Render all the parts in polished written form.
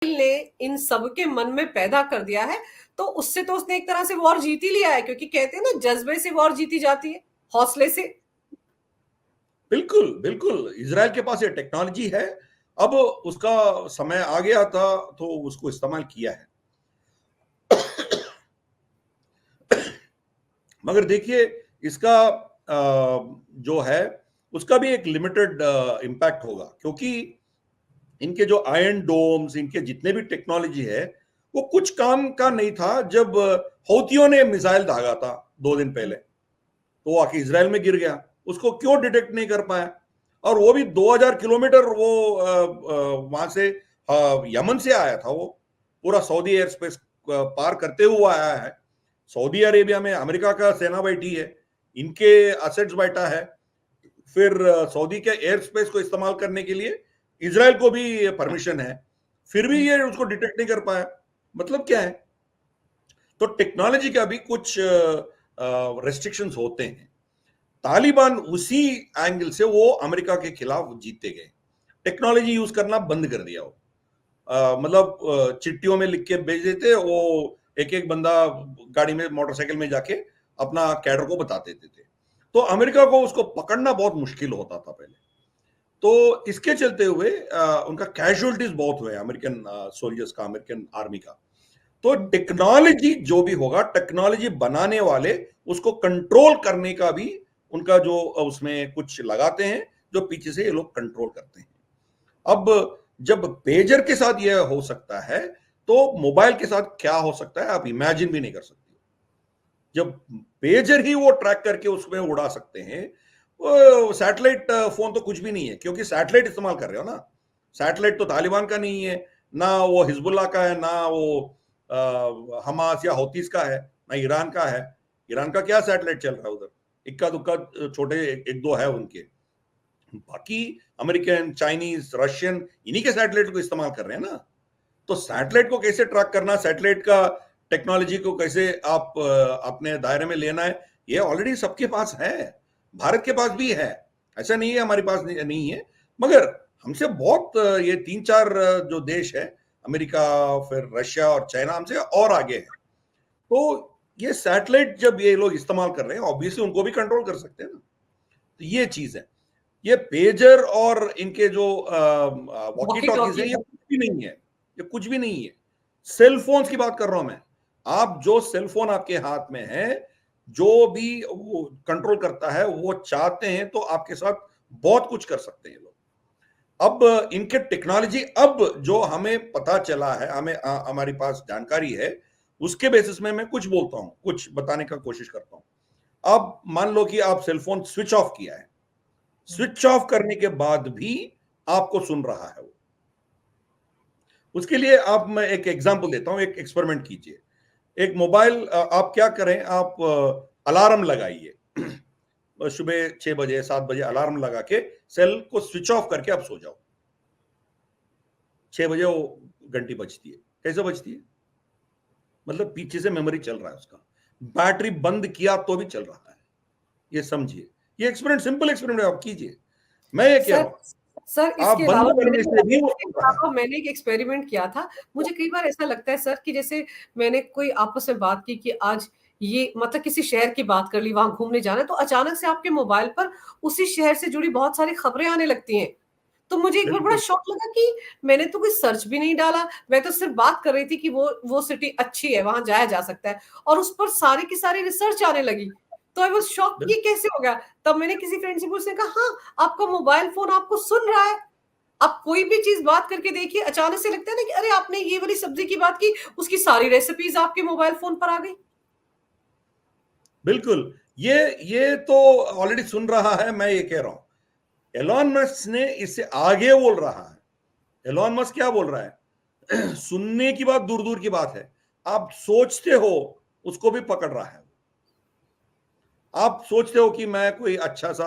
ने इन सबके मन में पैदा कर दिया है, तो उससे तो उसने एक तरह से वॉर जीत ही लिया है, क्योंकि कहते हैं ना जज्बे से वॉर जीती जाती है, हौसले से। बिल्कुल बिल्कुल, इजराइल के पास ये टेक्नोलॉजी है, अब उसका समय आ गया था तो उसको इस्तेमाल किया है। मगर देखिए इसका जो है उसका भी एक लिमिटेड इम्पैक्ट होगा, क्योंकि इनके जो आयरन डोम्स, इनके जितने भी टेक्नोलॉजी है, वो कुछ काम का नहीं था। जब हौतियों ने मिसाइल दागा था 2 दिन पहले, तो वो आके इसराइल में गिर गया, उसको क्यों डिटेक्ट नहीं कर पाया? और वो भी 2000 किलोमीटर वो वहां से यमन से आया था, वो पूरा सऊदी एयर स्पेस पार करते हुए आया है। सऊदी अरेबिया में अमेरिका का सेना बैठी है, इनके असेट्स बैठा है, फिर सऊदी के एयर स्पेस को इस्तेमाल करने के लिए इसराइल को भी परमिशन है, फिर भी ये उसको डिटेक्ट नहीं कर पाया। मतलब क्या है? तो टेक्नोलॉजी का भी कुछ रेस्ट्रिक्शंस होते हैं। तालिबान उसी एंगल से वो अमेरिका के खिलाफ जीते गए, टेक्नोलॉजी यूज करना बंद कर दिया वो। मतलब चिट्ठियों में लिख के भेज देते वो, एक एक बंदा गाड़ी में मोटरसाइकिल में जाके अपना कैडर को बता देते थे, तो अमेरिका को उसको पकड़ना बहुत मुश्किल होता था पहले। तो इसके चलते हुए उनका कैजुअलिटीज बहुत हुए अमेरिकन सोल्जर्स का, अमेरिकन आर्मी का। तो टेक्नोलॉजी जो भी होगा, टेक्नोलॉजी बनाने वाले उसको कंट्रोल करने का भी उनका जो उसमें कुछ लगाते हैं, जो पीछे से ये लोग कंट्रोल करते हैं। अब जब पेजर के साथ यह हो सकता है, तो मोबाइल के साथ क्या हो सकता है आप इमेजिन भी नहीं कर सकते। जब पेजर ही वो ट्रैक करके उसमें उड़ा सकते हैं, वो सैटेलाइट फोन तो कुछ भी नहीं है, क्योंकि सैटेलाइट इस्तेमाल कर रहे हो ना। सैटेलाइट तो तालिबान का नहीं है, ना वो हिजबुल्लाह का है, ना वो हमास या हौतीस का है, ना ईरान का है। ईरान का क्या सैटेलाइट चल रहा है उधर? इक्का दुक्का छोटे एक दो है उनके, बाकी अमेरिकन, चाइनीज, रशियन इन्हीं के सैटेलाइट को इस्तेमाल कर रहे हैं ना। तो सैटेलाइट को कैसे ट्रैक करना, सैटेलाइट का टेक्नोलॉजी को कैसे आप अपने दायरे में लेना है, ये ऑलरेडी सबके पास है। भारत के पास भी है, ऐसा नहीं है हमारे पास नहीं है। मगर हमसे बहुत ये 3-4 जो देश है, अमेरिका, फिर रशिया और चाइना, हमसे और आगे है। तो ये सैटेलाइट जब ये लोग इस्तेमाल कर रहे हैं, ऑब्वियसली उनको भी कंट्रोल कर सकते हैं ना। तो ये चीज है। ये पेजर और इनके जो वॉकी वॉकी टॉकीज टॉकी है, ये है। कुछ भी नहीं है, ये कुछ भी नहीं है। सेल फोन्स की बात कर रहा हूं मैं। आप जो सेल फोन आपके हाथ में है, जो भी वो कंट्रोल करता है, वो चाहते हैं तो आपके साथ बहुत कुछ कर सकते हैं लोग। अब इनके टेक्नोलॉजी, अब जो हमें पता चला है, हमें हमारे पास जानकारी है, उसके बेसिस में मैं कुछ बोलता हूं, कुछ बताने का कोशिश करता हूं। अब मान लो कि आप सेलफोन स्विच ऑफ किया है, स्विच ऑफ करने के बाद भी आपको सुन रहा है वो। उसके लिए आप, मैं एक एग्जांपल देता हूं, एक एक्सपेरिमेंट कीजिए। एक मोबाइल, आप क्या करें, आप अलार्म लगाइए। सुबह 6 बजे 7 बजे अलार्म लगा के सेल को स्विच ऑफ करके आप सो जाओ। 6 बजे वो घंटी बजती है। कैसे बजती है? मतलब पीछे से मेमोरी चल रहा है उसका, बैटरी बंद किया तो भी चल रहा है। ये समझिए, ये एक्सपेरिमेंट, सिंपल एक्सपेरिमेंट आप कीजिए। मैं ये कह सर रहा हूं, सर आप इसके बंद अलावा करने से भी वो सुन रहा है। मैंने एक एक्सपेरिमेंट किया था। मुझे कई बार ऐसा लगता है सर कि जैसे मैंने कोई आपस में बात की कि आज ये मतलब किसी शहर की बात कर ली, वहां घूमने जाना है, तो अचानक से आपके मोबाइल पर उसी शहर से जुड़ी बहुत सारी खबरें आने लगती हैं। तो मुझे एक बार बड़ा बिल्कुल शौक लगा कि मैंने तो कोई सर्च भी नहीं डाला, मैं तो सिर्फ बात कर रही थी कि वो सिटी अच्छी है, वहां जाया जा सकता है, और उस पर सारी की सारी रिसर्च आने लगी। तो आई वाज शॉक, ये बिल्कुल कैसे हो गया? तब मैंने किसी फ्रेंड से पूछने कहा, हाँ आपका मोबाइल फोन आपको सुन रहा है। आप कोई भी चीज बात करके देखिए, अचानक से लगता है ना कि अरे आपने ये वाली सब्जी की बात की, उसकी सारी रेसिपीज आपके मोबाइल फोन पर आ गई। बिल्कुल। ये तो ऑलरेडी सुन रहा है, मैं ये कह रहा हूं। एलॉन मस्क ने इससे आगे बोल रहा है। एलॉन मस्क क्या बोल रहा है? सुनने की बात दूर दूर की बात है, आप सोचते हो उसको भी पकड़ रहा है। आप सोचते हो कि मैं कोई अच्छा सा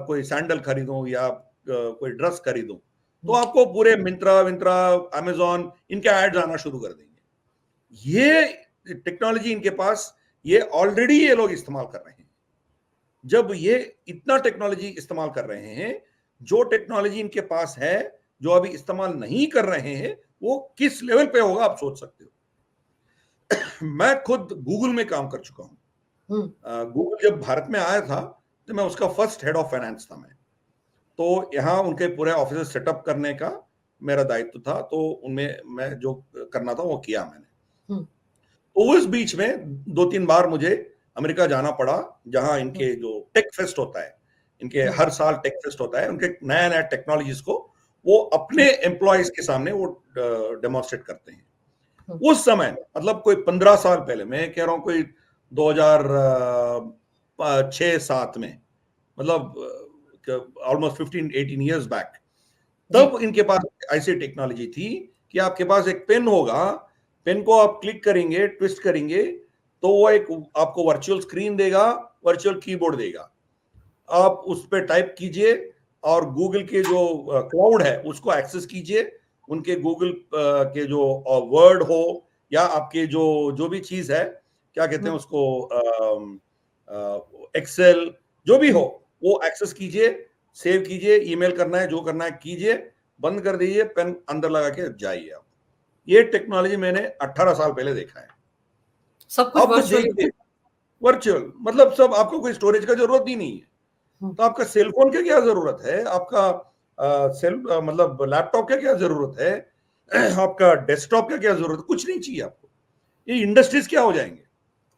कोई सैंडल खरीदूं या कोई ड्रेस खरीदूं, तो आपको पूरे मिंत्रा विंत्रा, अमेजॉन, इनके एड्स आना शुरू कर देंगे। ये टेक्नोलॉजी इनके पास, ये ऑलरेडी ये लोग इस्तेमाल कर रहे हैं। जब ये इतना टेक्नोलॉजी इस्तेमाल कर रहे हैं, जो टेक्नोलॉजी इनके पास है, जो अभी इस्तेमाल नहीं कर रहे हैं, वो किस लेवल पे होगा आप सोच सकते हो। मैं खुद गूगल में काम कर चुका हूँ। गूगल जब भारत में आया था तो मैं उसका फर्स्ट हेड ऑफ फाइनेंस था मैं। तो यहाँ उनके पूरे ऑफिस सेटअप करने का मेरा दायित्व था, तो उनमें मैं जो करना था वो किया मैंने। तो उस बीच में 2-3 बार मुझे अमेरिका जाना पड़ा, जहां इनके जो टेक फेस्ट होता है, इनके हर साल टेक फेस्ट होता है, उनके नया नया टेक्नोलॉजीज को वो अपने एम्प्लॉयज के सामने वो डेमोन्स्ट्रेट करते हैं। उस समय मतलब कोई 15 साल पहले, मैं कह रहा हूं कोई 2006-7 में, मतलब ऑलमोस्ट 15-18 ईयर्स बैक, तब इनके पास ऐसी टेक्नोलॉजी थी कि आपके पास एक पेन होगा, पेन को आप क्लिक करेंगे, ट्विस्ट करेंगे, तो वो एक आपको वर्चुअल स्क्रीन देगा, वर्चुअल कीबोर्ड देगा, आप उस पर टाइप कीजिए और गूगल के जो क्लाउड है उसको एक्सेस कीजिए, उनके गूगल के जो वर्ड हो या आपके जो जो भी चीज है, क्या कहते हैं उसको, एक्सेल, जो भी हो, वो एक्सेस कीजिए, सेव कीजिए, ईमेल करना है, जो करना है कीजिए, बंद कर दीजिए, पेन अंदर लगा के जाइए आप। ये टेक्नोलॉजी मैंने 18 साल पहले देखा है। सब कुछ अब वर्चुअली। देखिए, वर्चुअल मतलब सब, आपको कोई स्टोरेज का जरूरत ही नहीं है। तो आपका सेल फोन की क्या जरूरत है, आपका मतलब लैपटॉप का क्या जरूरत है, आपका डेस्कटॉप का क्या जरूरत है, कुछ नहीं चाहिए आपको। ये इंडस्ट्रीज क्या हो जाएंगे।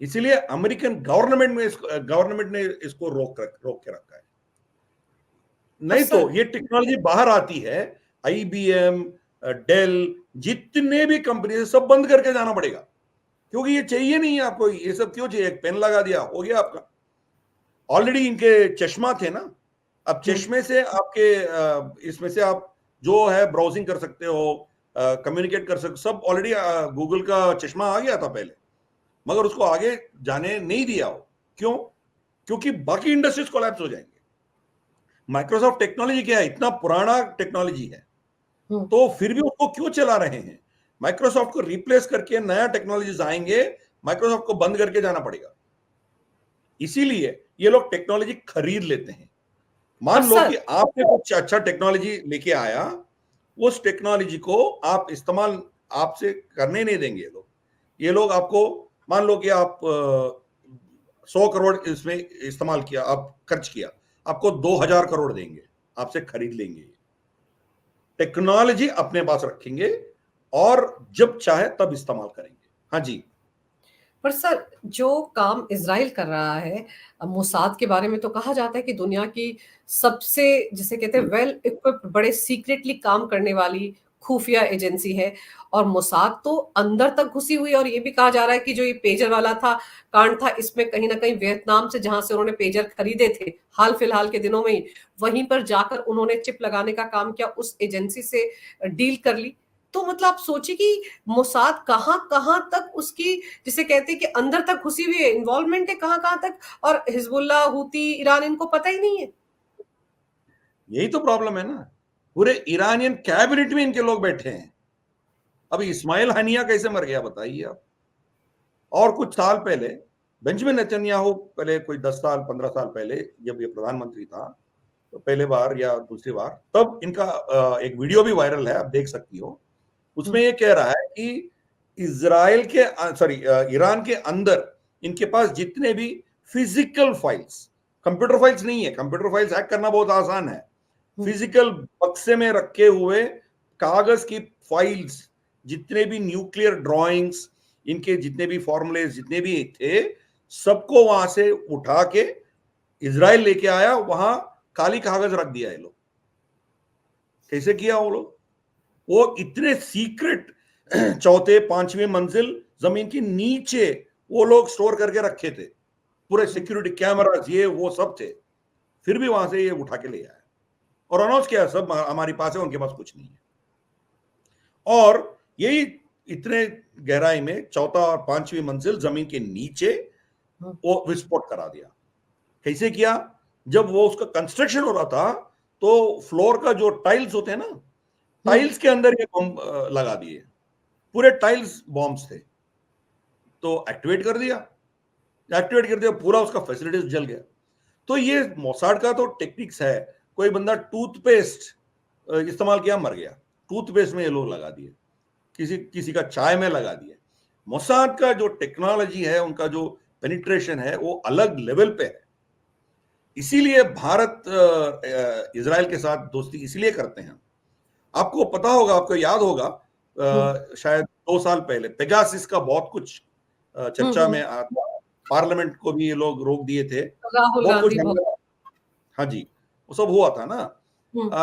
इसीलिए अमेरिकन गवर्नमेंट ने इसको रोक के रखा है। पर नहीं तो सर, ये टेक्नोलॉजी बाहर आती है, आईबीएम, डेल, जितने भी कंपनी है सब बंद करके जाना पड़ेगा, क्योंकि ये चाहिए नहीं है आपको। ये सब क्यों चाहिए, एक पेन लगा दिया हो गया आपका। ऑलरेडी इनके चश्मा थे ना, अब चश्मे से आपके इसमें से आप जो है ब्राउजिंग कर सकते हो, कम्युनिकेट कर सकते, सब ऑलरेडी गूगल का चश्मा आ गया था पहले, मगर उसको आगे जाने नहीं दिया हो। क्यों? क्योंकि बाकी इंडस्ट्रीज कोलैप्स हो जाएंगे। माइक्रोसॉफ्ट टेक्नोलॉजी क्या है, इतना पुराना टेक्नोलॉजी है, तो फिर भी उसको क्यों चला रहे हैं। माइक्रोसॉफ्ट को रिप्लेस करके नया टेक्नोलॉजीज आएंगे, माइक्रोसॉफ्ट को बंद करके जाना पड़ेगा। इसीलिए ये लोग टेक्नोलॉजी खरीद लेते हैं। पर मान लो सर, कि आपने कुछ अच्छा टेक्नोलॉजी लेके आया, उस टेक्नोलॉजी को आप इस्तेमाल आपसे करने नहीं देंगे ये लोग आपको, मान लो कि आप 100 करोड़ इसमें इस्तेमाल किया, आप खर्च किया, आपको 2000 करोड़ देंगे, आपसे खरीद लेंगे। टेक्नोलॉजी अपने पास रखेंगे और जब चाहे तब इस्तेमाल करेंगे। हाँ जी। पर सर, जो काम इज़राइल कर रहा है, मोसाद के बारे में तो कहा जाता है कि दुनिया की सबसे, जिसे कहते हैं, वेल इक्विप्ड, बड़े सीक्रेटली काम करने वाली खुफिया एजेंसी है। और मोसाद तो अंदर तक घुसी हुई है, और ये भी कहा जा रहा है कि जो ये पेजर वाला था कांड था, इसमें कहीं ना कहीं वियतनाम से, जहां से उन्होंने पेजर खरीदे थे हाल फिलहाल के दिनों में ही, वहीं पर जाकर उन्होंने चिप लगाने का काम किया, उस एजेंसी से डील कर ली। तो मतलब आप सोचिए कि मोसाद कहाँ कहाँ तक उसकी, जिसे कहते हैं कि अंदर तक घुसी हुई है, इन्वॉल्वमेंट है कहाँ कहाँ तक, और हिजबुल्लाह, हूती, ईरान, इनको पता ही नहीं है। यही तो प्रॉब्लम है ना, पूरे ईरानियन कैबिनेट में इनके लोग बैठे हैं। अभी इस्माइल हनिया कैसे मर गया बताइए आप। और कुछ साल पहले बेंजामिन नेतन्याहू, पहले कोई 10 साल 15 साल पहले जब ये प्रधानमंत्री था, तो पहले बार या दूसरी बार, तब इनका एक वीडियो भी वायरल है, आप देख सकती हो। उसमें ये कह रहा है कि इजराइल के, सॉरी, ईरान के अंदर इनके पास जितने भी फिजिकल फाइल्स, कंप्यूटर फाइल्स नहीं है, कंप्यूटर फाइल्स हैक करना बहुत आसान है, फिजिकल बक्से में रखे हुए कागज की फाइल्स, जितने भी न्यूक्लियर ड्राइंग्स, इनके जितने भी फॉर्मूले जितने भी थे, सबको वहां से उठा के इजराइल लेके आया, वहां काली कागज रख दिया। ये लोग कैसे किया वो लोग, वो इतने सीक्रेट, चौथे पांचवी मंजिल जमीन के नीचे वो लोग स्टोर करके रखे थे, पूरे सिक्योरिटी कैमरास ये वो सब थे, फिर भी वहां से ये उठा के ले आया और अनाउंस किया सब हमारे पास है, उनके पास कुछ नहीं है। और यही इतने गहराई में चौथा और पांचवी मंजिल जमीन के नीचे वो विस्फोट करा दिया। कैसे किया? जब वो उसका कंस्ट्रक्शन हो रहा था, तो फ्लोर का जो टाइल्स होते हैं ना, टाइल्स के अंदर ये बम लगा दिए, पूरे टाइल्स बॉम्ब्स थे। तो एक्टिवेट कर दिया, पूरा उसका फैसिलिटीज जल गया। तो ये मोसाड का तो टेक्निक्स है। कोई बंदा टूथपेस्ट इस्तेमाल किया, मर गया, टूथपेस्ट में ये लोग लगा दिए। किसी किसी का चाय में लगा दिया। मोसाद का जो टेक्नोलॉजी है, उनका जो पेनिट्रेशन है, वो अलग लेवल पे है। इसीलिए भारत इजराइल के साथ दोस्ती इसलिए करते हैं। आपको पता होगा, आपको याद होगा, शायद 2 साल पहले पेगासिस का बहुत कुछ चर्चा में आता, पार्लियामेंट को भी ये लोग रोक दिए थे, राहुल बहुत कुछ गांधी बहुत। हाँ जी, वो सब हुआ था ना।